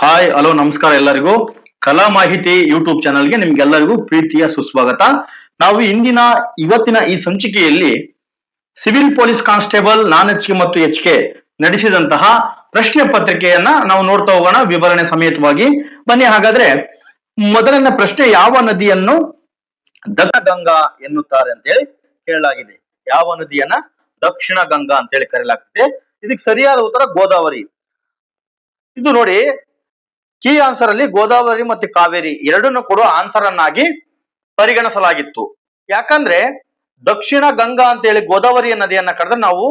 Hi hello ನಮಸ್ಕಾರ ಎಲ್ಲರಿಗೂ. ಕಲಾ ಮಾಹಿತಿ ಯೂಟ್ಯೂಬ್ ಚಾನಲ್ಗೆ ನಿಮ್ಗೆಲ್ಲರಿಗೂ ಪ್ರೀತಿಯ ಸುಸ್ವಾಗತ. ನಾವು ಇವತ್ತಿನ ಈ ಸಂಚಿಕೆಯಲ್ಲಿ ಸಿವಿಲ್ ಪೊಲೀಸ್ ಕಾನ್ಸ್ಟೇಬಲ್ ನಾನ್ HK ಮತ್ತು HK ನಡೆಸಿದಂತಹ ಪ್ರಶ್ನೆ ಪತ್ರಿಕೆಯನ್ನ ನಾವು ನೋಡ್ತಾ ಹೋಗೋಣ ವಿವರಣೆ ಸಮೇತವಾಗಿ. ಬನ್ನಿ ಹಾಗಾದ್ರೆ ಮೊದಲನೇ ಪ್ರಶ್ನೆ, ಯಾವ ನದಿಯನ್ನು ದಕ್ಷಿಣ ಗಂಗಾ ಎನ್ನುತ್ತಾರೆ ಅಂತೇಳಿ ಕೇಳಲಾಗಿದೆ. ಯಾವ ನದಿಯನ್ನ ದಕ್ಷಿಣ ಗಂಗಾ ಅಂತೇಳಿ ಕರೆಯಲಾಗ್ತದೆ. ಇದಕ್ಕೆ ಸರಿಯಾದ ಉತ್ತರ ಗೋದಾವರಿ. ಇದು ನೋಡಿ, ಕೀ ಆನ್ಸರ್ ಅಲ್ಲಿ ಗೋದಾವರಿ ಮತ್ತು ಕಾವೇರಿ ಎರಡನ್ನು ಕೂಡ ಆನ್ಸರ್ ಅನ್ನಾಗಿ ಪರಿಗಣಿಸಲಾಗಿತ್ತು. ಯಾಕಂದ್ರೆ ದಕ್ಷಿಣ ಗಂಗಾ ಅಂತೇಳಿ ಗೋದಾವರಿಯ ನದಿಯನ್ನ ಕರೆದ್ರೆ ನಾವು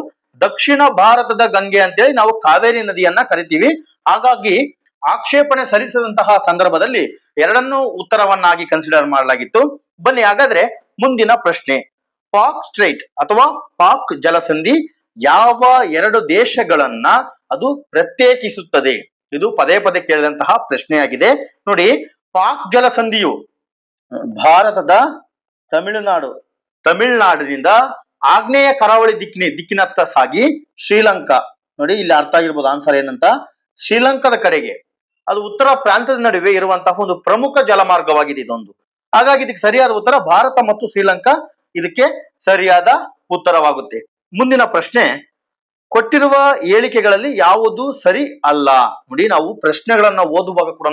ದಕ್ಷಿಣ ಭಾರತದ ಗಂಗೆ ಅಂತೇಳಿ ನಾವು ಕಾವೇರಿ ನದಿಯನ್ನ ಕರಿತೀವಿ. ಹಾಗಾಗಿ ಆಕ್ಷೇಪಣೆ ಸಲ್ಲಿಸಿದಂತಹ ಸಂದರ್ಭದಲ್ಲಿ ಎರಡನ್ನೂ ಉತ್ತರವನ್ನಾಗಿ ಕನ್ಸಿಡರ್ ಮಾಡಲಾಗಿತ್ತು. ಬನ್ನಿ ಹಾಗಾದ್ರೆ ಮುಂದಿನ ಪ್ರಶ್ನೆ, ಪಾಕ್ ಸ್ಟ್ರೈಟ್ ಅಥವಾ ಪಾಕ್ ಜಲಸಂಧಿ ಯಾವ ಎರಡು ದೇಶಗಳನ್ನ ಅದು ಪ್ರತ್ಯೇಕಿಸುತ್ತದೆ? ಇದು ಪದೇ ಪದೇ ಕೇಳಿದಂತಹ ಪ್ರಶ್ನೆಯಾಗಿದೆ. ನೋಡಿ, ಪಾಕ್ ಜಲಸಂಧಿಯು ಭಾರತದ ತಮಿಳುನಾಡಿನಿಂದ ಆಗ್ನೇಯ ಕರಾವಳಿ ದಿಕ್ಕಿನತ್ತ ಸಾಗಿ ಶ್ರೀಲಂಕಾ, ನೋಡಿ ಇಲ್ಲಿ ಅರ್ಥ ಆಗಿರ್ಬೋದು ಆನ್ಸರ್ ಏನಂತ, ಶ್ರೀಲಂಕಾದ ಕಡೆಗೆ ಅದು ಉತ್ತರ ಪ್ರಾಂತದ ನಡುವೆ ಇರುವಂತಹ ಒಂದು ಪ್ರಮುಖ ಜಲಮಾರ್ಗವಾಗಿದೆ ಇದೊಂದು. ಹಾಗಾಗಿ ಇದಕ್ಕೆ ಸರಿಯಾದ ಉತ್ತರ ಭಾರತ ಮತ್ತು ಶ್ರೀಲಂಕಾ ಇದಕ್ಕೆ ಸರಿಯಾದ ಉತ್ತರವಾಗುತ್ತೆ. ಮುಂದಿನ ಪ್ರಶ್ನೆ, ಕೊಟ್ಟಿರುವ ಹೇಳಿಕೆಗಳಲ್ಲಿ ಯಾವುದು ಸರಿ ಅಲ್ಲ? ನೋಡಿ, ನಾವು ಪ್ರಶ್ನೆಗಳನ್ನ ಓದುವಾಗ ಕೂಡ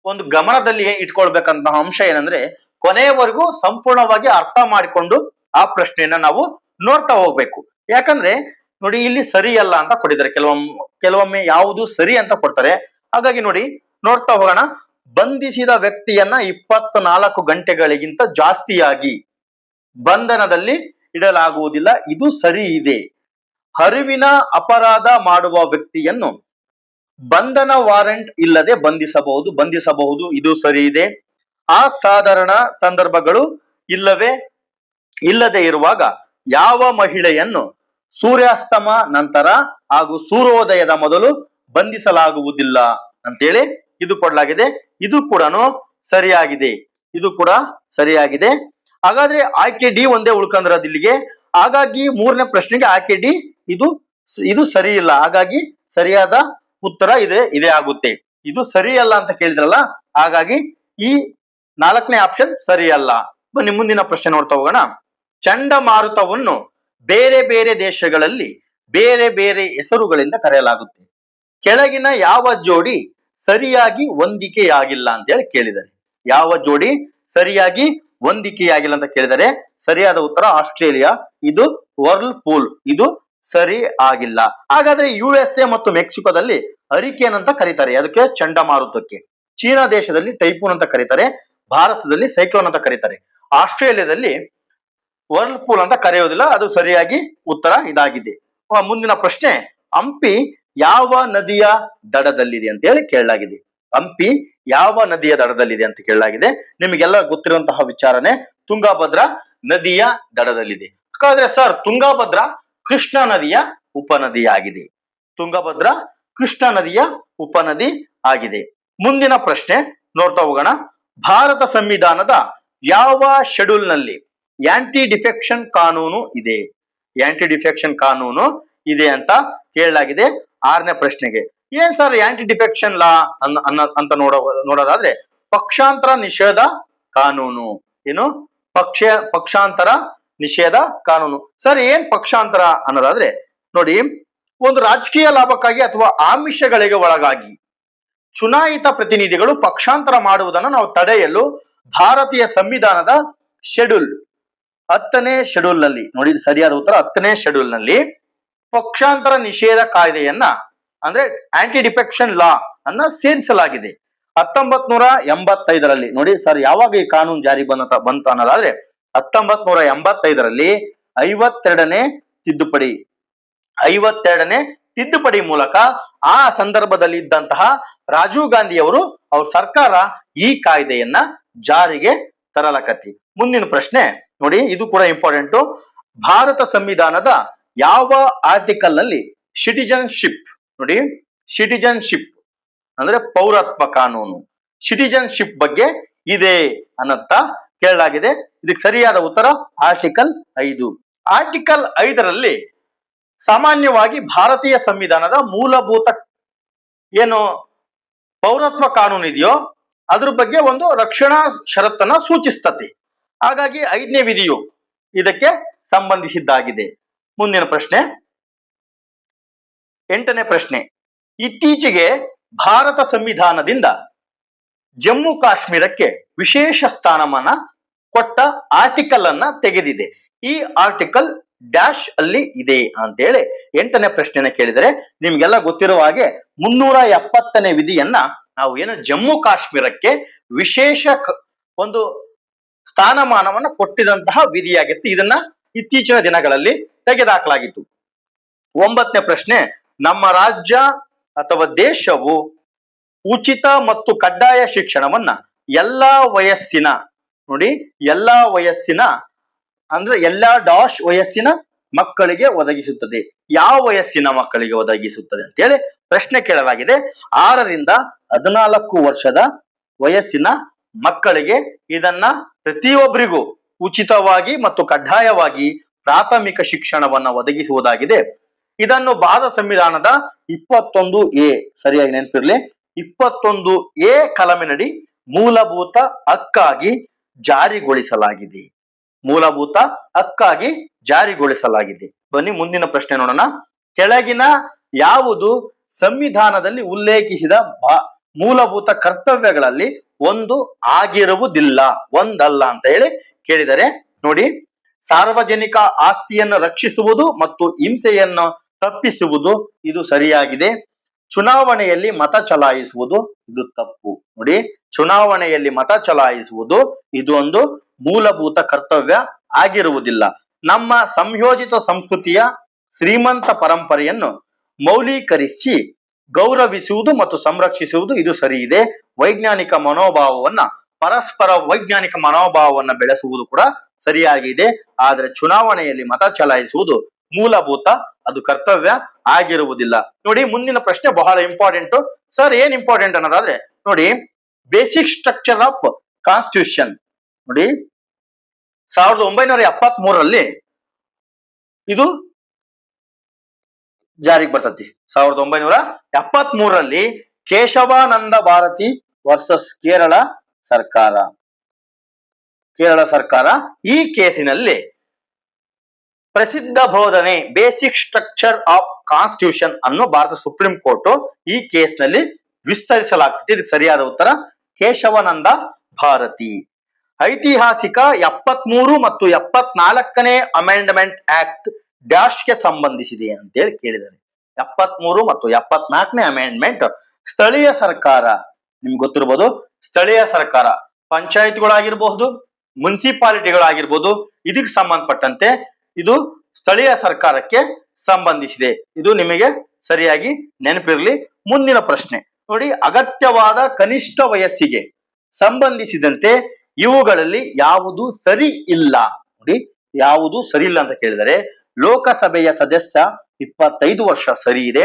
ಒಂದು ಗಮನದಲ್ಲಿ ಇಟ್ಕೊಳ್ಬೇಕಂತಹ ಅಂಶ ಏನಂದ್ರೆ ಕೊನೆಯವರೆಗೂ ಸಂಪೂರ್ಣವಾಗಿ ಅರ್ಥ ಮಾಡಿಕೊಂಡು ಆ ಪ್ರಶ್ನೆಯನ್ನ ನಾವು ನೋಡ್ತಾ ಹೋಗ್ಬೇಕು. ಯಾಕಂದ್ರೆ ನೋಡಿ, ಇಲ್ಲಿ ಸರಿ ಅಲ್ಲ ಅಂತ ಕೊಟ್ಟಿದ್ದಾರೆ, ಕೆಲವೊಮ್ಮೆ ಯಾವುದು ಸರಿ ಅಂತ ಕೊಡ್ತಾರೆ. ಹಾಗಾಗಿ ನೋಡಿ, ನೋಡ್ತಾ ಹೋಗೋಣ. ಬಂಧಿಸಿದ ವ್ಯಕ್ತಿಯನ್ನ 24 ಗಂಟೆಗಳಿಗಿಂತ ಜಾಸ್ತಿಯಾಗಿ ಬಂಧನದಲ್ಲಿ ಇಡಲಾಗುವುದಿಲ್ಲ, ಇದು ಸರಿ ಇದೆ. ಅರಿವಿನ ಅಪರಾಧ ಮಾಡುವ ವ್ಯಕ್ತಿಯನ್ನು ಬಂಧನ ವಾರೆಂಟ್ ಇಲ್ಲದೆ ಬಂಧಿಸಬಹುದು, ಇದು ಸರಿ ಇದೆ. ಅಸಾಧಾರಣ ಸಂದರ್ಭಗಳು ಇಲ್ಲದೆ ಇರುವಾಗ ಯಾವ ಮಹಿಳೆಯನ್ನು ಸೂರ್ಯಾಸ್ತಮ ನಂತರ ಹಾಗೂ ಸೂರ್ಯೋದಯದ ಮೊದಲು ಬಂಧಿಸಲಾಗುವುದಿಲ್ಲ ಅಂತೇಳಿ ಇದು ಕೊಡಲಾಗಿದೆ. ಇದು ಕೂಡ ಸರಿಯಾಗಿದೆ. ಹಾಗಾದ್ರೆ ಆಯ್ಕೆ ಡಿ ಒಂದೇ ಉಳ್ಕೊಂಡ್ರದ್ ಇಲ್ಲಿಗೆ. ಹಾಗಾಗಿ ಮೂರನೇ ಪ್ರಶ್ನೆಗೆ ಆಯ್ಕೆ ಡಿ ಇದು ಸರಿ ಇಲ್ಲ. ಹಾಗಾಗಿ ಸರಿಯಾದ ಉತ್ತರ ಇದೇ ಆಗುತ್ತೆ. ಇದು ಸರಿ ಅಲ್ಲ ಅಂತ ಕೇಳಿದ್ರಲ್ಲ, ಹಾಗಾಗಿ ಈ 4ನೇ ಆಪ್ಷನ್ ಸರಿ ಅಲ್ಲ. ಬನ್ನಿ ಮುಂದಿನ ಪ್ರಶ್ನೆ ನೋಡ್ತಾ ಹೋಗೋಣ. ಚಂಡಮಾರುತವನ್ನು ಬೇರೆ ಬೇರೆ ದೇಶಗಳಲ್ಲಿ ಬೇರೆ ಬೇರೆ ಹೆಸರುಗಳಿಂದ ಕರೆಯಲಾಗುತ್ತೆ. ಕೆಳಗಿನ ಯಾವ ಜೋಡಿ ಸರಿಯಾಗಿ ಹೊಂದಿಕೆಯಾಗಿಲ್ಲ ಅಂತ ಹೇಳಿ ಕೇಳಿದ್ದಾರೆ. ಯಾವ ಜೋಡಿ ಸರಿಯಾಗಿ ಹೊಂದಿಕೆಯಾಗಿಲ್ಲ ಅಂತ ಕೇಳಿದರೆ ಸರಿಯಾದ ಉತ್ತರ ಆಸ್ಟ್ರೇಲಿಯಾ, ಇದು ವರ್ಲ್ ಪೂಲ್, ಇದು ಸರಿ ಆಗಿಲ್ಲ. ಹಾಗಾದ್ರೆ USA ಮತ್ತು ಮೆಕ್ಸಿಕೋದಲ್ಲಿ ಹರಿಕೇನ್ ಅಂತ ಕರೀತಾರೆ, ಅದಕ್ಕೆ ಚಂಡಮಾರುತಕ್ಕೆ. ಚೀನಾ ದೇಶದಲ್ಲಿ ಟೈಫೂನ್ ಅಂತ ಕರೀತಾರೆ, ಭಾರತದಲ್ಲಿ ಸೈಕ್ಲೋನ್ ಅಂತ ಕರೀತಾರೆ. ಆಸ್ಟ್ರೇಲಿಯಾದಲ್ಲಿ ವರ್ಲ್ ಪೂಲ್ ಅಂತ ಕರೆಯೋದಿಲ್ಲ, ಅದು ಸರಿಯಾಗಿ ಉತ್ತರ ಇದಾಗಿದೆ. ಮುಂದಿನ ಪ್ರಶ್ನೆ, ಹಂಪಿ ಯಾವ ನದಿಯ ದಡದಲ್ಲಿದೆ ಅಂತ ಹೇಳಿ ಕೇಳಲಾಗಿದೆ. ಹಂಪಿ ಯಾವ ನದಿಯ ದಡದಲ್ಲಿದೆ ಅಂತ ಕೇಳಲಾಗಿದೆ. ನಿಮಗೆಲ್ಲ ಗೊತ್ತಿರುವಂತಹ ವಿಚಾರನೆ, ತುಂಗಭದ್ರಾ ನದಿಯ ದಡದಲ್ಲಿದೆ. ಹಾಗಾದ್ರೆ ಸರ್, ತುಂಗಭದ್ರಾ ಕೃಷ್ಣ ನದಿಯ ಉಪನದಿಯಾಗಿದೆ. ತುಂಗಭದ್ರಾ ಕೃಷ್ಣ ನದಿಯ ಉಪನದಿ ಆಗಿದೆ. ಮುಂದಿನ ಪ್ರಶ್ನೆ ನೋಡ್ತಾ ಹೋಗೋಣ. ಭಾರತ ಸಂವಿಧಾನದ ಯಾವ ಶೆಡ್ಯೂಲ್ ನಲ್ಲಿ ಆಂಟಿ ಡಿಫೆಕ್ಷನ್ ಕಾನೂನು ಇದೆ? ಆಂಟಿ ಡಿಫೆಕ್ಷನ್ ಕಾನೂನು ಇದೆ ಅಂತ ಕೇಳಲಾಗಿದೆ. 6ನೇ ಪ್ರಶ್ನೆಗೆ ಏನ್ ಸರ್ ಆಂಟಿ ಡಿಫೆಕ್ಷನ್ ಲಾ ಅಂತ ನೋಡೋದಾದ್ರೆ ಪಕ್ಷಾಂತರ ನಿಷೇಧ ಕಾನೂನು. ಏನು ಪಕ್ಷಾಂತರ ನಿಷೇಧ ಕಾನೂನು. ಸರ್, ಏನ್ ಪಕ್ಷಾಂತರ ಅನ್ನೋದಾದ್ರೆ ನೋಡಿ, ಒಂದು ರಾಜಕೀಯ ಲಾಭಕ್ಕಾಗಿ ಅಥವಾ ಆಮಿಷಗಳಿಗೆ ಒಳಗಾಗಿ ಚುನಾಯಿತ ಪ್ರತಿನಿಧಿಗಳು ಪಕ್ಷಾಂತರ ಮಾಡುವುದನ್ನು ನಾವು ತಡೆಯಲು ಭಾರತೀಯ ಸಂವಿಧಾನದ ಶೆಡ್ಯೂಲ್ 10ನೇ ಶೆಡ್ಯೂಲ್ ನಲ್ಲಿ, ನೋಡಿ ಸರಿಯಾದ ಉತ್ತರ 10ನೇ ಶೆಡ್ಯೂಲ್ ನಲ್ಲಿ ಪಕ್ಷಾಂತರ ನಿಷೇಧ ಕಾಯ್ದೆಯನ್ನ ಅಂದ್ರೆ ಆಂಟಿ ಡಿಫೆಕ್ಷನ್ ಲಾ ಅನ್ನ ಸೇರಿಸಲಾಗಿದೆ 1985ರಲ್ಲಿ. ನೋಡಿ ಸರ್, ಯಾವಾಗ ಈ ಕಾನೂನು ಜಾರಿ ಬಂತು ಅನ್ನೋದಾದ್ರೆ 1985ರಲ್ಲಿ 52ನೇ ತಿದ್ದುಪಡಿ ಮೂಲಕ ಆ ಸಂದರ್ಭದಲ್ಲಿ ಇದ್ದಂತಹ ರಾಜೀವ್ ಗಾಂಧಿ ಅವ್ರ ಸರ್ಕಾರ ಈ ಕಾಯ್ದೆಯನ್ನ ಜಾರಿಗೆ ತರಲಕತ್ತಿ. ಮುಂದಿನ ಪ್ರಶ್ನೆ ನೋಡಿ, ಇದು ಕೂಡ ಇಂಪಾರ್ಟೆಂಟ್. ಭಾರತ ಸಂವಿಧಾನದ ಯಾವ ಆರ್ಟಿಕಲ್ ನಲ್ಲಿ ಸಿಟಿಜನ್ಶಿಪ್, ನೋಡಿ ಸಿಟಿಜನ್ಶಿಪ್ ಅಂದ್ರೆ ಪೌರತ್ವ ಕಾನೂನು, ಸಿಟಿಜನ್ಶಿಪ್ ಬಗ್ಗೆ ಇದೆ ಅನ್ನತ್ತ ಕೇಳಲಾಗಿದೆ. ಇದಕ್ಕೆ ಸರಿಯಾದ ಉತ್ತರ ಆರ್ಟಿಕಲ್ 5. ಆರ್ಟಿಕಲ್ 5ರಲ್ಲಿ ಸಾಮಾನ್ಯವಾಗಿ ಭಾರತೀಯ ಸಂವಿಧಾನದ ಮೂಲಭೂತ ಏನು ಪೌರತ್ವ ಕಾನೂನು ಇದೆಯೋ ಅದ್ರ ಬಗ್ಗೆ ಒಂದು ರಕ್ಷಣಾ ಷರತ್ತನ್ನ ಸೂಚಿಸ್ತತಿ. ಹಾಗಾಗಿ 5ನೇ ವಿಧಿಯು ಇದಕ್ಕೆ ಸಂಬಂಧಿಸಿದ್ದಾಗಿದೆ. ಮುಂದಿನ ಪ್ರಶ್ನೆ 8ನೇ ಪ್ರಶ್ನೆ. ಇತ್ತೀಚೆಗೆ ಭಾರತ ಸಂವಿಧಾನದಿಂದ ಜಮ್ಮು ಕಾಶ್ಮೀರಕ್ಕೆ ವಿಶೇಷ ಸ್ಥಾನಮಾನ ಕೊಟ್ಟ ಆರ್ಟಿಕಲ್ ಅನ್ನ ತೆಗೆದಿದೆ. ಈ ಆರ್ಟಿಕಲ್ ಡ್ಯಾಶ್ ಅಲ್ಲಿ ಇದೆ ಅಂತೇಳಿ 8ನೇ ಪ್ರಶ್ನೆನ ಕೇಳಿದರೆ, ನಿಮ್ಗೆಲ್ಲ ಗೊತ್ತಿರುವ ಹಾಗೆ 370ನೇ ವಿಧಿಯನ್ನ ನಾವು ಏನು ಜಮ್ಮು ಕಾಶ್ಮೀರಕ್ಕೆ ವಿಶೇಷ ಒಂದು ಸ್ಥಾನಮಾನವನ್ನ ಕೊಟ್ಟಿದಂತಹ ವಿಧಿಯಾಗಿತ್ತು. ಇದನ್ನ ಇತ್ತೀಚಿನ ದಿನಗಳಲ್ಲಿ ತೆಗೆದುಹಾಕಲಾಗಿತ್ತು. 9ನೇ ಪ್ರಶ್ನೆ. ನಮ್ಮ ರಾಜ್ಯ ಅಥವಾ ದೇಶವು ಉಚಿತ ಮತ್ತು ಕಡ್ಡಾಯ ಶಿಕ್ಷಣವನ್ನ ಎಲ್ಲಾ ವಯಸ್ಸಿನ, ನೋಡಿ ಎಲ್ಲಾ ವಯಸ್ಸಿನ ಅಂದ್ರೆ ಎಲ್ಲಾ ಡಾಶ್ ವಯಸ್ಸಿನ ಮಕ್ಕಳಿಗೆ ಒದಗಿಸುತ್ತದೆ. ಯಾವ ವಯಸ್ಸಿನ ಮಕ್ಕಳಿಗೆ ಒದಗಿಸುತ್ತದೆ ಅಂತೇಳಿ ಪ್ರಶ್ನೆ ಕೇಳಲಾಗಿದೆ. 6ರಿಂದ 14 ವರ್ಷದ ವಯಸ್ಸಿನ ಮಕ್ಕಳಿಗೆ ಇದನ್ನ ಪ್ರತಿಯೊಬ್ಬರಿಗೂ ಉಚಿತವಾಗಿ ಮತ್ತು ಕಡ್ಡಾಯವಾಗಿ ಪ್ರಾಥಮಿಕ ಶಿಕ್ಷಣವನ್ನ ಒದಗಿಸುವುದಾಗಿದೆ. ಇದನ್ನು ಭಾರತ ಸಂವಿಧಾನದ 21A, ಸರಿಯಾಗಿ ನೆನಪಿರ್ಲಿ, 21A ಕಲಮಿನಡಿ ಮೂಲಭೂತ ಹಕ್ಕಾಗಿ ಜಾರಿಗೊಳಿಸಲಾಗಿದೆ. ಮೂಲಭೂತ ಹಕ್ಕಾಗಿ ಜಾರಿಗೊಳಿಸಲಾಗಿದೆ. ಬನ್ನಿ ಮುಂದಿನ ಪ್ರಶ್ನೆ ನೋಡೋಣ. ಕೆಳಗಿನ ಯಾವುದು ಸಂವಿಧಾನದಲ್ಲಿ ಉಲ್ಲೇಖಿಸಿದ ಮೂಲಭೂತ ಕರ್ತವ್ಯಗಳಲ್ಲಿ ಒಂದು ಆಗಿರುವುದಿಲ್ಲ, ಒಂದಲ್ಲ ಅಂತ ಹೇಳಿ ಕೇಳಿದರೆ, ನೋಡಿ ಸಾರ್ವಜನಿಕ ಆಸ್ತಿಯನ್ನು ರಕ್ಷಿಸುವುದು ಮತ್ತು ಹಿಂಸೆಯನ್ನು ತಪ್ಪಿಸುವುದು ಇದು ಸರಿಯಾಗಿದೆ. ಚುನಾವಣೆಯಲ್ಲಿ ಮತ ಚಲಾಯಿಸುವುದು ಇದು ತಪ್ಪು. ನೋಡಿ ಚುನಾವಣೆಯಲ್ಲಿ ಮತ ಚಲಾಯಿಸುವುದು ಇದು ಒಂದು ಮೂಲಭೂತ ಕರ್ತವ್ಯ ಆಗಿರುವುದಿಲ್ಲ. ನಮ್ಮ ಸಂಯೋಜಿತ ಸಂಸ್ಕೃತಿಯ ಶ್ರೀಮಂತ ಪರಂಪರೆಯನ್ನು ಮೌಲ್ಯೀಕರಿಸಿ ಗೌರವಿಸುವುದು ಮತ್ತು ಸಂರಕ್ಷಿಸುವುದು ಇದು ಸರಿ ಇದೆ. ವೈಜ್ಞಾನಿಕ ಮನೋಭಾವವನ್ನ, ಪರಸ್ಪರ ವೈಜ್ಞಾನಿಕ ಮನೋಭಾವವನ್ನ ಬೆಳೆಸುವುದು ಕೂಡ ಸರಿಯಾಗಿದೆ. ಆದರೆ ಚುನಾವಣೆಯಲ್ಲಿ ಮತ ಚಲಾಯಿಸುವುದು ಮೂಲಭೂತ, ಅದು ಕರ್ತವ್ಯ ಆಗಿರುವುದಿಲ್ಲ. ನೋಡಿ ಮುಂದಿನ ಪ್ರಶ್ನೆ ಬಹಳ ಇಂಪಾರ್ಟೆಂಟ್. ಸರ್ ಏನ್ ಇಂಪಾರ್ಟೆಂಟ್ ಅನ್ನೋದಾದ್ರೆ, ನೋಡಿ ಬೇಸಿಕ್ ಸ್ಟ್ರಕ್ಚರ್ ಆಫ್ ಕಾನ್ಸ್ಟಿಟ್ಯೂಷನ್, ನೋಡಿ 1973ರಲ್ಲಿ ಇದು ಜಾರಿಗೆ ಬರ್ತತಿ. 1973ರಲ್ಲಿ ಕೇಶವಾನಂದ ಭಾರತಿ ವರ್ಸಸ್ ಕೇರಳ ಸರ್ಕಾರ ಈ ಕೇಸಿನಲ್ಲಿ ಪ್ರಸಿದ್ಧ ಬೋಧನೆ ಬೇಸಿಕ್ ಸ್ಟ್ರಕ್ಚರ್ ಆಫ್ ಕಾನ್ಸ್ಟಿಟ್ಯೂಷನ್ ಅನ್ನು ಭಾರತ ಸುಪ್ರೀಂ ಕೋರ್ಟ್ ಈ ಕೇಸ್ನಲ್ಲಿ ವಿಸ್ತರಿಸಲಾಗ್ತದೆ. ಇದಕ್ಕೆ ಸರಿಯಾದ ಉತ್ತರ ಕೇಶವಾನಂದ ಭಾರತಿ. ಐತಿಹಾಸಿಕ 73 ಮತ್ತು 74ನೇ ಅಮೆಂಡ್ಮೆಂಟ್ ಆಕ್ಟ್ ಡ್ಯಾಶ್ಗೆ ಸಂಬಂಧಿಸಿದೆ ಅಂತೇಳಿ ಕೇಳಿದ್ದಾರೆ. 73 ಮತ್ತು 74ನೇ ಅಮೆಂಡ್ಮೆಂಟ್ ಸ್ಥಳೀಯ ಸರ್ಕಾರ, ನಿಮ್ಗೆ ಗೊತ್ತಿರಬಹುದು, ಸ್ಥಳೀಯ ಸರ್ಕಾರ ಪಂಚಾಯತ್ಗಳಾಗಿರ್ಬಹುದು, ಮುನ್ಸಿಪಾಲಿಟಿಗಳಾಗಿರ್ಬಹುದು, ಇದಕ್ಕೆ ಸಂಬಂಧಪಟ್ಟಂತೆ ಇದು ಸ್ಥಳೀಯ ಸರ್ಕಾರಕ್ಕೆ ಸಂಬಂಧಿಸಿದೆ. ಇದು ನಿಮಗೆ ಸರಿಯಾಗಿ ನೆನಪಿರಲಿ. ಮುಂದಿನ ಪ್ರಶ್ನೆ ನೋಡಿ, ಅಗತ್ಯವಾದ ಕನಿಷ್ಠ ವಯಸ್ಸಿಗೆ ಸಂಬಂಧಿಸಿದಂತೆ ಇವುಗಳಲ್ಲಿ ಯಾವುದು ಸರಿ ಇಲ್ಲ. ನೋಡಿ ಯಾವುದು ಸರಿ ಇಲ್ಲ ಅಂತ ಕೇಳಿದರೆ, ಲೋಕಸಭೆಯ ಸದಸ್ಯ 25 ವರ್ಷ ಸರಿ ಇದೆ.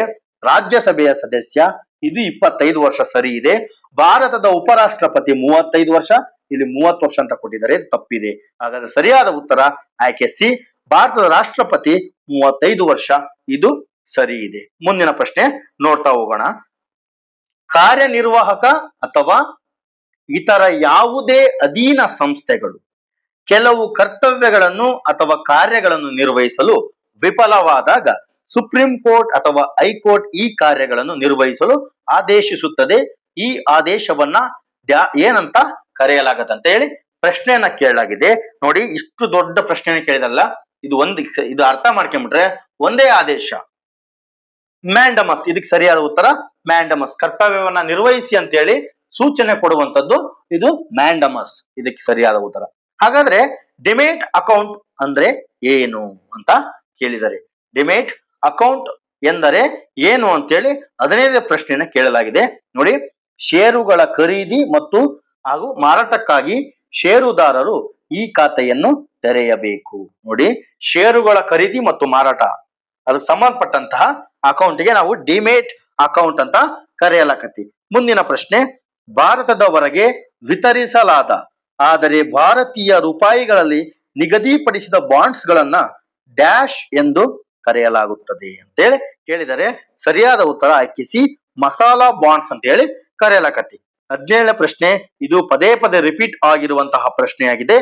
ರಾಜ್ಯಸಭೆಯ ಸದಸ್ಯ ಇದು 25 ವರ್ಷ ಸರಿ ಇದೆ. ಭಾರತದ ಉಪರಾಷ್ಟ್ರಪತಿ 35 ವರ್ಷ, ಇಲ್ಲಿ 30 ವರ್ಷ ಅಂತ ಕೊಟ್ಟಿದ್ದಾರೆ, ತಪ್ಪಿದೆ. ಹಾಗಾದ್ರೆ ಸರಿಯಾದ ಉತ್ತರ ಆಯ್ಕೆ ಸಿ, ಭಾರತದ ರಾಷ್ಟ್ರಪತಿ 35 ವರ್ಷ, ಇದು ಸರಿ ಇದೆ. ಮುಂದಿನ ಪ್ರಶ್ನೆ ನೋಡ್ತಾ ಹೋಗೋಣ. ಕಾರ್ಯನಿರ್ವಾಹಕ ಅಥವಾ ಇತರ ಯಾವುದೇ ಅಧೀನ ಸಂಸ್ಥೆಗಳು ಕೆಲವು ಕರ್ತವ್ಯಗಳನ್ನು ಅಥವಾ ಕಾರ್ಯಗಳನ್ನು ನಿರ್ವಹಿಸಲು ವಿಫಲವಾದಾಗ ಸುಪ್ರೀಂ ಕೋರ್ಟ್ ಅಥವಾ ಹೈಕೋರ್ಟ್ ಈ ಕಾರ್ಯಗಳನ್ನು ನಿರ್ವಹಿಸಲು ಆದೇಶಿಸುತ್ತದೆ. ಈ ಆದೇಶವನ್ನ ಏನಂತ ಕರೆಯಲಾಗತ್ತೆ ಅಂತ ಹೇಳಿ ಪ್ರಶ್ನೆಯನ್ನ ಕೇಳಲಾಗಿದೆ. ನೋಡಿ ಇಷ್ಟು ದೊಡ್ಡ ಪ್ರಶ್ನೆನ ಕೇಳಿದಲ್ಲ, ಇದು ಅರ್ಥ ಮಾಡ್ಕೊಂಡ್ಬಿಟ್ರೆ ಒಂದೇ ಆದೇಶ, ಮ್ಯಾಂಡಮಸ್. ಇದಕ್ಕೆ ಸರಿಯಾದ ಉತ್ತರ ಮ್ಯಾಂಡಮಸ್. ಕರ್ತವ್ಯವನ್ನ ನಿರ್ವಹಿಸಿ ಅಂತ ಹೇಳಿ ಸೂಚನೆ ಕೊಡುವಂತದ್ದು ಇದು ಮ್ಯಾಂಡಮಸ್, ಇದಕ್ಕೆ ಸರಿಯಾದ ಉತ್ತರ. ಹಾಗಾದ್ರೆ ಡಿಮೇಟ್ ಅಕೌಂಟ್ ಅಂದ್ರೆ ಏನು ಅಂತ ಕೇಳಿದರೆ, ಡಿಮೇಟ್ ಅಕೌಂಟ್ ಎಂದರೆ ಏನು ಅಂತೇಳಿ 15ನೇ ಪ್ರಶ್ನೆಯನ್ನ ಕೇಳಲಾಗಿದೆ. ನೋಡಿ ಷೇರುಗಳ ಖರೀದಿ ಮತ್ತು ಹಾಗೂ ಮಾರಾಟಕ್ಕಾಗಿ ಷೇರುದಾರರು ಈ ಖಾತೆಯನ್ನು ತೆರೆಯಬೇಕು. ನೋಡಿ ಷೇರುಗಳ ಖರೀದಿ ಮತ್ತು ಮಾರಾಟ ಅದಕ್ಕೆ ಸಂಬಂಧಪಟ್ಟಂತಹ ಅಕೌಂಟ್ಗೆ ನಾವು ಡಿಮೇಟ್ ಅಕೌಂಟ್ ಅಂತ ಕರೆಯಲಾಗತ್ತೆ. ಮುಂದಿನ ಪ್ರಶ್ನೆ, ಭಾರತದ ಹೊರಗೆ ವಿತರಿಸಲಾದ ಆದರೆ ಭಾರತೀಯ ರೂಪಾಯಿಗಳಲ್ಲಿ ನಿಗದಿಪಡಿಸಿದ ಬಾಂಡ್ಸ್ ಗಳನ್ನ ಡ್ಯಾಶ್ ಎಂದು ಕರೆಯಲಾಗುತ್ತದೆ ಅಂತೇಳಿ ಕೇಳಿದರೆ ಸರಿಯಾದ ಉತ್ತರ ಆಯ್ಕೆ ಸಿ, ಮಸಾಲಾ ಬಾಂಡ್ಸ್ ಅಂತ ಹೇಳಿ ಕರೆಯಲಾಗತ್ತೆ. 17ನೇ ಪ್ರಶ್ನೆ, ಇದು ಪದೇ ಪದೇ ರಿಪೀಟ್ ಆಗಿರುವಂತಹ ಪ್ರಶ್ನೆಯಾಗಿದೆ.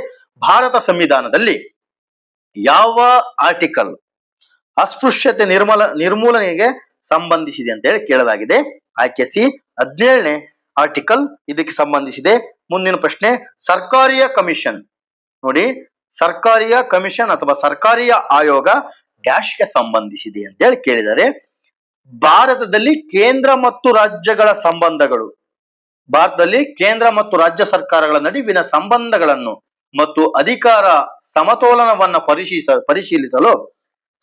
ಭಾರತ ಸಂವಿಧಾನದಲ್ಲಿ ಯಾವ ಆರ್ಟಿಕಲ್ ಅಸ್ಪೃಶ್ಯತೆ ನಿರ್ಮೂಲನೆಗೆ ಸಂಬಂಧಿಸಿದೆ ಅಂತ ಹೇಳಿ ಕೇಳಲಾಗಿದೆ. ಆಯ್ಕೆ ಸಿ 17ನೇ ಆರ್ಟಿಕಲ್ ಇದಕ್ಕೆ ಸಂಬಂಧಿಸಿದೆ. ಮುಂದಿನ ಪ್ರಶ್ನೆ, ಸರ್ಕಾರಿಯ ಕಮಿಷನ್ ನೋಡಿ, ಸರ್ಕಾರಿಯ ಕಮಿಷನ್ ಅಥವಾ ಸರ್ಕಾರಿಯ ಆಯೋಗ ಡ್ಯಾಶ್ಗೆ ಸಂಬಂಧಿಸಿದೆ ಅಂತ ಹೇಳಿ ಕೇಳಿದರೆ, ಭಾರತದಲ್ಲಿ ಕೇಂದ್ರ ಮತ್ತು ರಾಜ್ಯಗಳ ಸಂಬಂಧಗಳು, ಭಾರತದಲ್ಲಿ ಕೇಂದ್ರ ಮತ್ತು ರಾಜ್ಯ ಸರ್ಕಾರಗಳ ನಡುವಿನ ಸಂಬಂಧಗಳನ್ನು ಮತ್ತು ಅಧಿಕಾರ ಸಮತೋಲನವನ್ನ ಪರಿಶೀಲಿಸಲು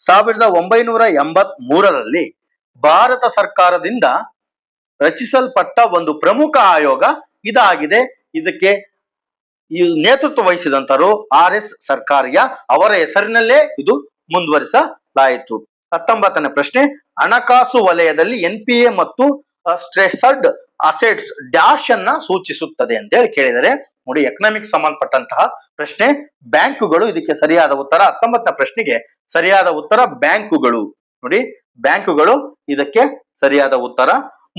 1983ರಲ್ಲಿ ಭಾರತ ಸರ್ಕಾರದಿಂದ ರಚಿಸಲ್ಪಟ್ಟ ಒಂದು ಪ್ರಮುಖ ಆಯೋಗ ಇದಾಗಿದೆ. ಇದಕ್ಕೆ ನೇತೃತ್ವ ವಹಿಸಿದಂತರು RS ಸರ್ಕಾರಿಯ, ಅವರ ಹೆಸರಿನಲ್ಲೇ ಇದು ಮುಂದುವರಿಸಲಾಯಿತು. 19ನೇ ಪ್ರಶ್ನೆ, ಹಣಕಾಸು ವಲಯದಲ್ಲಿ NPA ಮತ್ತು ಸ್ಟ್ರೆಸ್ಡ್ ಅಸೆಟ್ಸ್ ಡ್ಯಾಶ್ ಅನ್ನ ಸೂಚಿಸುತ್ತದೆ ಅಂತ ಹೇಳಿ ಕೇಳಿದರೆ, ನೋಡಿ ಎಕನಾಮಿಕ್ಸ್ ಸಂಬಂಧಪಟ್ಟಂತಹ ಪ್ರಶ್ನೆ. ಬ್ಯಾಂಕುಗಳು ಇದಕ್ಕೆ ಸರಿಯಾದ ಉತ್ತರ. 19ನೇ ಪ್ರಶ್ನೆಗೆ ಸರಿಯಾದ ಉತ್ತರ ಬ್ಯಾಂಕುಗಳು. ನೋಡಿ ಬ್ಯಾಂಕುಗಳು ಇದಕ್ಕೆ ಸರಿಯಾದ ಉತ್ತರ.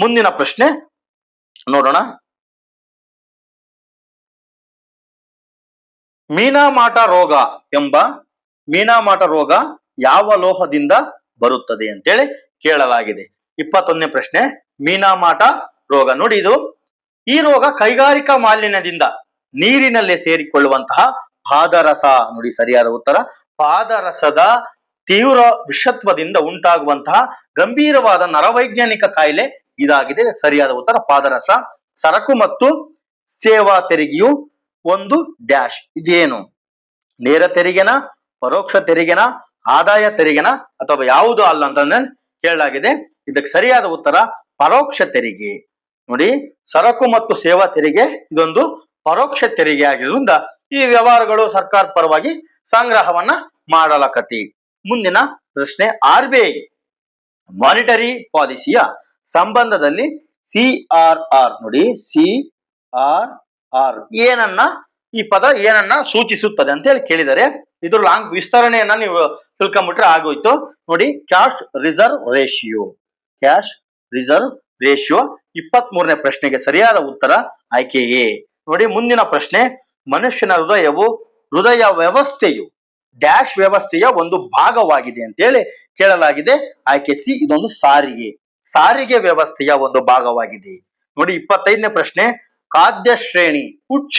ಮುಂದಿನ ಪ್ರಶ್ನೆ ನೋಡೋಣ. ಮೀನಾಮಾಟ ರೋಗ ಮೀನಾಮಾಟ ರೋಗ ಯಾವ ಲೋಹದಿಂದ ಬರುತ್ತದೆ ಅಂತೇಳಿ ಕೇಳಲಾಗಿದೆ. 21ನೇ ಪ್ರಶ್ನೆ, ಮೀನಾಮಾಟ ರೋಗ ನೋಡಿ, ಈ ರೋಗ ಕೈಗಾರಿಕಾ ಮಾಲಿನ್ಯದಿಂದ ನೀರಿನಲ್ಲೇ ಸೇರಿಕೊಳ್ಳುವಂತಹ ಪಾದರಸ. ನೋಡಿ ಸರಿಯಾದ ಉತ್ತರ, ಪಾದರಸದ ತೀವ್ರ ವಿಷತ್ವದಿಂದ ಉಂಟಾಗುವಂತಹ ಗಂಭೀರವಾದ ನರವೈಜ್ಞಾನಿಕ ಕಾಯಿಲೆ ಇದಾಗಿದೆ. ಸರಿಯಾದ ಉತ್ತರ ಪಾದರಸ. ಸರಕು ಮತ್ತು ಸೇವಾ ತೆರಿಗೆಯು ಒಂದು ಡ್ಯಾಶ್, ಇದೇನು? ನೇರ ತೆರಿಗೆನ, ಪರೋಕ್ಷ ತೆರಿಗೆನ, ಆದಾಯ ತೆರಿಗೆನ ಅಥವಾ ಯಾವುದು ಅಲ್ಲ ಅಂತ ಕೇಳಲಾಗಿದೆ. ಇದಕ್ಕೆ ಸರಿಯಾದ ಉತ್ತರ ಪರೋಕ್ಷ ತೆರಿಗೆ. ನೋಡಿ ಸರಕು ಮತ್ತು ಸೇವಾ ತೆರಿಗೆ ಇದೊಂದು ಪರೋಕ್ಷ ತೆರಿಗೆ ಆಗಿರೋದ್ರಿಂದ ಈ ವ್ಯವಹಾರಗಳು ಸರ್ಕಾರದ ಪರವಾಗಿ ಸಂಗ್ರಹವನ್ನ ಮಾಡಲಾಕತಿ. ಮುಂದಿನ ಪ್ರಶ್ನೆ, RBI ಮಾನಿಟರಿ ಪಾಲಿಸಿಯ ಸಂಬಂಧದಲ್ಲಿ CRR ನೋಡಿ, CRR ಏನನ್ನ, ಈ ಪದ ಏನನ್ನ ಸೂಚಿಸುತ್ತದೆ ಅಂತ ಹೇಳಿ ಕೇಳಿದರೆ, ಇದ್ರ ಲಾಂಗ್ ವಿಸ್ತರಣೆಯನ್ನ ನೀವು ತಿಳ್ಕೊಂಡ್ಬಿಟ್ರೆ ಆಗೋಯ್ತು. ನೋಡಿ cash reserve ratio, cash reserve ratio. 23ನೇ ಪ್ರಶ್ನೆಗೆ ಸರಿಯಾದ ಉತ್ತರ ಆಯ್ಕೆ ಎ. ನೋಡಿ ಮುಂದಿನ ಪ್ರಶ್ನೆ, ಮನುಷ್ಯನ ಹೃದಯ ವ್ಯವಸ್ಥೆಯು ಡ್ಯಾಶ್ ವ್ಯವಸ್ಥೆಯ ಒಂದು ಭಾಗವಾಗಿದೆ ಅಂತ ಹೇಳಿ ಕೇಳಲಾಗಿದೆ. ಆಯ್ಕೆ ಸಿ, ಇದೊಂದು ಸಾರಿಗೆ ವ್ಯವಸ್ಥೆಯ ಒಂದು ಭಾಗವಾಗಿದೆ. ನೋಡಿ 25ನೇ ಪ್ರಶ್ನೆ, ಖಾದ್ಯ ಶ್ರೇಣಿ ಫುಡ್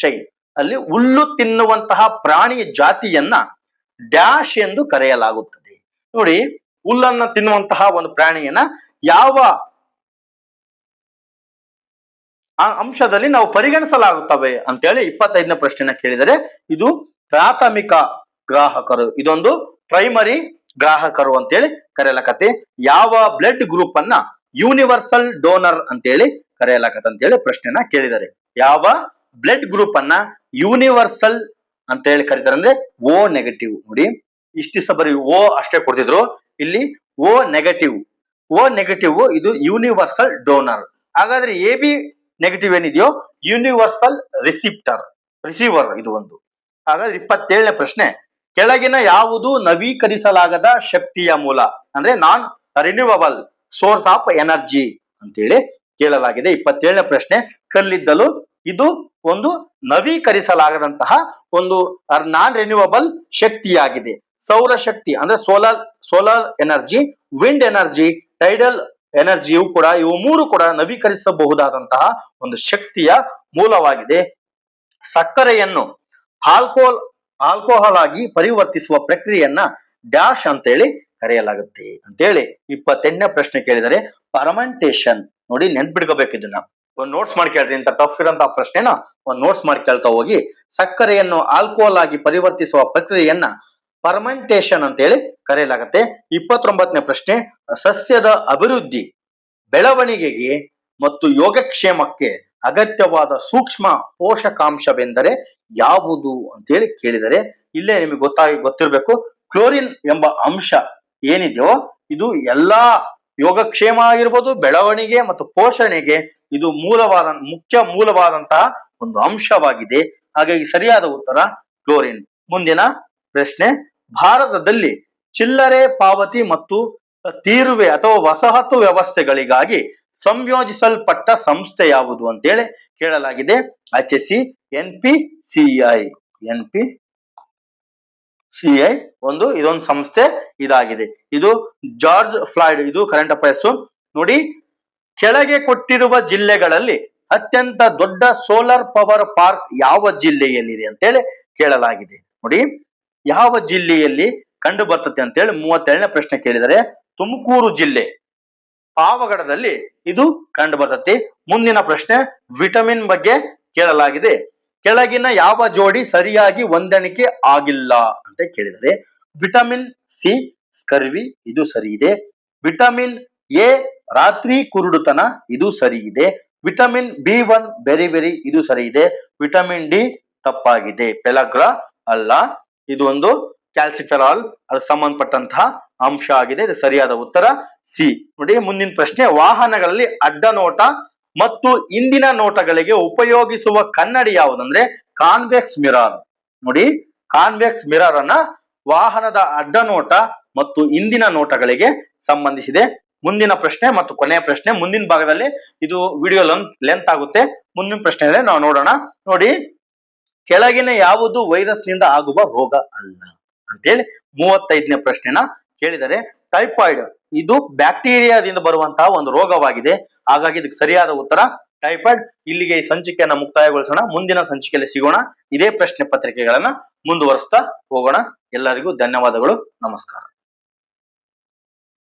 ಚೈನ್ ಅಲ್ಲಿ ಹುಲ್ಲು ತಿನ್ನುವಂತಹ ಪ್ರಾಣಿ ಜಾತಿಯನ್ನ ಡ್ಯಾಶ್ ಎಂದು ಕರೆಯಲಾಗುತ್ತದೆ. ನೋಡಿ ಹುಲ್ಲನ್ನ ತಿನ್ನುವಂತಹ ಒಂದು ಪ್ರಾಣಿಯನ್ನ ಯಾವ ಅಂಶದಲ್ಲಿ ನಾವು ಪರಿಗಣಿಸಲಾಗುತ್ತವೆ ಅಂತೇಳಿ 25ನೇ ಪ್ರಶ್ನೆನ ಕೇಳಿದರೆ, ಇದು ಪ್ರಾಥಮಿಕ ಗ್ರಾಹಕರು, ಇದೊಂದು ಪ್ರೈಮರಿ ಗ್ರಾಹಕರು ಅಂತೇಳಿ ಕರೆಯಲಾಗತ್ತೆ. ಯಾವ ಬ್ಲಡ್ ಗ್ರೂಪ್ ಅನ್ನ ಯೂನಿವರ್ಸಲ್ ಡೋನರ್ ಅಂತೇಳಿ ಕರೆಯಲಾಗತ್ತೆ ಅಂತೇಳಿ ಪ್ರಶ್ನೆನ ಕೇಳಿದರೆ, ಯಾವ ಬ್ಲಡ್ ಗ್ರೂಪ್ ಅನ್ನ ಯೂನಿವರ್ಸಲ್ ಅಂತ ಹೇಳಿ ಕರೀತಾರೆ ಅಂದ್ರೆ O ನೆಗೆಟಿವ್. ನೋಡಿ ಇಷ್ಟಿಸ ಬರೀ O ಅಷ್ಟೇ ಕೊಡ್ತಿದ್ರು, ಇಲ್ಲಿ O ನೆಗೆಟಿವ್ ಇದು ಯೂನಿವರ್ಸಲ್ ಡೋನರ್. ಹಾಗಾದ್ರೆ AB ನೆಗೆಟಿವ್ ಏನಿದೆಯೋ ಯೂನಿವರ್ಸಲ್ ರಿಸೀವರ್ ಇದು ಒಂದು. ಹಾಗಾದ್ರೆ 27ನೇ ಪ್ರಶ್ನೆ, ಕೆಳಗಿನ ಯಾವುದು ನವೀಕರಿಸಲಾಗದ ಶಕ್ತಿಯ ಮೂಲ ಅಂದ್ರೆ ನಾನ್ ರಿನ್ಯೂವಬಲ್ ಸೋರ್ಸ್ ಆಫ್ ಎನರ್ಜಿ ಅಂತೇಳಿ ಕೇಳಲಾಗಿದೆ. 27ನೇ ಪ್ರಶ್ನೆ, ಕಲ್ಲಿದ್ದಲು ಇದು ಒಂದು ನವೀಕರಿಸಲಾಗದಂತಹ ಒಂದು ನಾನ್ ರಿನ್ಯೂವಬಲ್ ಶಕ್ತಿಯಾಗಿದೆ. ಸೌರಶಕ್ತಿ ಅಂದ್ರೆ solar energy, wind energy, tidal ಎನರ್ಜಿಯು ಕೂಡ, ಇವು ಮೂರು ಕೂಡ ನವೀಕರಿಸಬಹುದಾದಂತಹ ಒಂದು ಶಕ್ತಿಯ ಮೂಲವಾಗಿದೆ. ಸಕ್ಕರೆಯನ್ನು ಆಲ್ಕೋಹಾಲ್ ಆಗಿ ಪರಿವರ್ತಿಸುವ ಪ್ರಕ್ರಿಯೆಯನ್ನ ಡ್ಯಾಶ್ ಅಂತೇಳಿ ಕರೆಯಲಾಗುತ್ತೆ ಅಂತೇಳಿ 28ನೇ ಪ್ರಶ್ನೆ ಕೇಳಿದರೆ, ಫರ್ಮೆಂಟೇಶನ್ ನೋಡಿ ನೆನ್ಪಿಡ್ಕೋಬೇಕು, ಇದನ್ನ ಒಂದು ನೋಟ್ಸ್ ಮಾಡಿ ಕೇಳ್ರಿ. ಇಂತ ಟಫ್ ಇರೋಂತಹ ಪ್ರಶ್ನೆನ ಒಂದು ನೋಟ್ಸ್ ಮಾಡಿ ಕೇಳ್ತಾ ಹೋಗಿ. ಸಕ್ಕರೆಯನ್ನು ಆಲ್ಕೋಹಾಲ್ ಆಗಿ ಪರಿವರ್ತಿಸುವ ಪ್ರಕ್ರಿಯೆಯನ್ನ ಫರ್ಮೆಂಟೇಶನ್ ಅಂತೇಳಿ ಕರೆಯಲಾಗುತ್ತೆ. 29ನೇ ಪ್ರಶ್ನೆ, ಸಸ್ಯದ ಅಭಿವೃದ್ಧಿ, ಬೆಳವಣಿಗೆಗೆ ಮತ್ತು ಯೋಗಕ್ಷೇಮಕ್ಕೆ ಅಗತ್ಯವಾದ ಸೂಕ್ಷ್ಮ ಪೋಷಕಾಂಶವೆಂದರೆ ಯಾವುದು ಅಂತೇಳಿ ಕೇಳಿದರೆ, ಇಲ್ಲೇ ನಿಮಗೆ ಗೊತ್ತಿರಬೇಕು, ಕ್ಲೋರಿನ್ ಎಂಬ ಅಂಶ ಏನಿದೆಯೋ ಇದು ಎಲ್ಲಾ ಯೋಗಕ್ಷೇಮ ಆಗಿರ್ಬೋದು, ಬೆಳವಣಿಗೆ ಮತ್ತು ಪೋಷಣೆಗೆ ಇದು ಮುಖ್ಯ ಮೂಲವಾದಂತಹ ಒಂದು ಅಂಶವಾಗಿದೆ. ಹಾಗಾಗಿ ಸರಿಯಾದ ಉತ್ತರ ಕ್ಲೋರಿನ್. ಮುಂದಿನ ಪ್ರಶ್ನೆ, ಭಾರತದಲ್ಲಿ ಚಿಲ್ಲರೆ ಪಾವತಿ ಮತ್ತು ತೀರುವೆ ಅಥವಾ ವಸಾಹತು ವ್ಯವಸ್ಥೆಗಳಿಗಾಗಿ ಸಂಯೋಜಿಸಲ್ಪಟ್ಟ ಸಂಸ್ಥೆ ಯಾವುದು ಅಂತೇಳಿ ಕೇಳಲಾಗಿದೆ. HSC NPCI ಇದೊಂದು ಸಂಸ್ಥೆ ಇದಾಗಿದೆ. ಇದು ಜಾರ್ಜ್ ಫ್ಲಾಯ್ಡ್, ಇದು ಕರೆಂಟ್ ಅಫೇರ್ಸ್ ನೋಡಿ. ಕೆಳಗೆ ಕೊಟ್ಟಿರುವ ಜಿಲ್ಲೆಗಳಲ್ಲಿ ಅತ್ಯಂತ ದೊಡ್ಡ ಸೋಲಾರ್ ಪವರ್ ಪಾರ್ಕ್ ಯಾವ ಜಿಲ್ಲೆಯಲ್ಲಿದೆ ಅಂತೇಳಿ ಕೇಳಲಾಗಿದೆ. ನೋಡಿ, ಯಾವ ಜಿಲ್ಲೆಯಲ್ಲಿ ಕಂಡು ಬರ್ತದೆ ಅಂತೇಳಿ 37ನೇ ಪ್ರಶ್ನೆ ಕೇಳಿದರೆ ತುಮಕೂರು ಜಿಲ್ಲೆ ಪಾವಗಡದಲ್ಲಿ ಇದು ಕಂಡು ಬರ್ತದೆ. ಮುಂದಿನ ಪ್ರಶ್ನೆ ವಿಟಮಿನ್ ಬಗ್ಗೆ ಕೇಳಲಾಗಿದೆ. ಕೆಳಗಿನ ಯಾವ ಜೋಡಿ ಸರಿಯಾಗಿ ಹೊಂದಾಣಿಕೆ ಆಗಿಲ್ಲ ಅಂತ ಕೇಳಿದರೆ ವಿಟಮಿನ್ ಸಿ ಸ್ಕರ್ವಿ, ಇದು ಸರಿ ಇದೆ. ವಿಟಮಿನ್ ಎ ರಾತ್ರಿ ಕುರುಡುತನ, ಇದು ಸರಿ ಇದೆ. ವಿಟಮಿನ್ B1 ಬೆರಿ ಇದು ಸರಿ ಇದೆ. ವಿಟಮಿನ್ ಡಿ ತಪ್ಪಾಗಿದೆ, ಪೆಲಗ್ರಾ ಅಲ್ಲ, ಇದು ಒಂದು ಕ್ಯಾಲ್ಸಿಫೆರಾಲ್ ಅದಕ್ಕೆ ಸಂಬಂಧಪಟ್ಟಂತಹ ಅಂಶ ಆಗಿದೆ. ಇದು ಸರಿಯಾದ ಉತ್ತರ ಸಿ. ನೋಡಿ, ಮುಂದಿನ ಪ್ರಶ್ನೆ ವಾಹನಗಳಲ್ಲಿ ಅಡ್ಡ ನೋಟ ಮತ್ತು ಇಂದಿನ ನೋಟಗಳಿಗೆ ಉಪಯೋಗಿಸುವ ಕನ್ನಡಿ ಯಾವುದಂದ್ರೆ ಕಾನ್ವೆಕ್ಸ್ ಮಿರರ್. ನೋಡಿ, ಕಾನ್ವೆಕ್ಸ್ ಮಿರರ್ ಅನ್ನ ವಾಹನದ ಅಡ್ಡ ನೋಟ ಮತ್ತು ಇಂದಿನ ನೋಟಗಳಿಗೆ ಸಂಬಂಧಿಸಿದೆ. ಮುಂದಿನ ಪ್ರಶ್ನೆ ಮತ್ತು ಕೊನೆಯ ಪ್ರಶ್ನೆ ಮುಂದಿನ ಭಾಗದಲ್ಲಿ, ಇದು ವಿಡಿಯೋ ಲೆಂತ್ ಆಗುತ್ತೆ. ಮುಂದಿನ ಪ್ರಶ್ನೆ ನಾವು ನೋಡೋಣ. ನೋಡಿ, ಕೆಳಗಿನ ಯಾವುದು ವೈರಸ್ ನಿಂದ ಆಗುವ ರೋಗ ಅಲ್ಲ ಅಂತೇಳಿ 35ನೇ ಪ್ರಶ್ನೆನ ಕೇಳಿದರೆ ಟೈಫಾಯ್ಡ್ ಇದು ಬ್ಯಾಕ್ಟೀರಿಯಾದಿಂದ ಬರುವಂತಹ ಒಂದು ರೋಗವಾಗಿದೆ. ಹಾಗಾಗಿ ಇದಕ್ಕೆ ಸರಿಯಾದ ಉತ್ತರ ಟೈಫಾಯ್ಡ್. ಇಲ್ಲಿಗೆ ಈ ಸಂಚಿಕೆಯನ್ನ ಮುಕ್ತಾಯಗೊಳಿಸೋಣ. ಮುಂದಿನ ಸಂಚಿಕೆಯಲ್ಲಿ ಸಿಗೋಣ. ಇದೇ ಪ್ರಶ್ನೆ ಪತ್ರಿಕೆಗಳನ್ನ ಮುಂದುವರಿಸ್ತಾ ಹೋಗೋಣ. ಎಲ್ಲರಿಗೂ ಧನ್ಯವಾದಗಳು. ನಮಸ್ಕಾರ.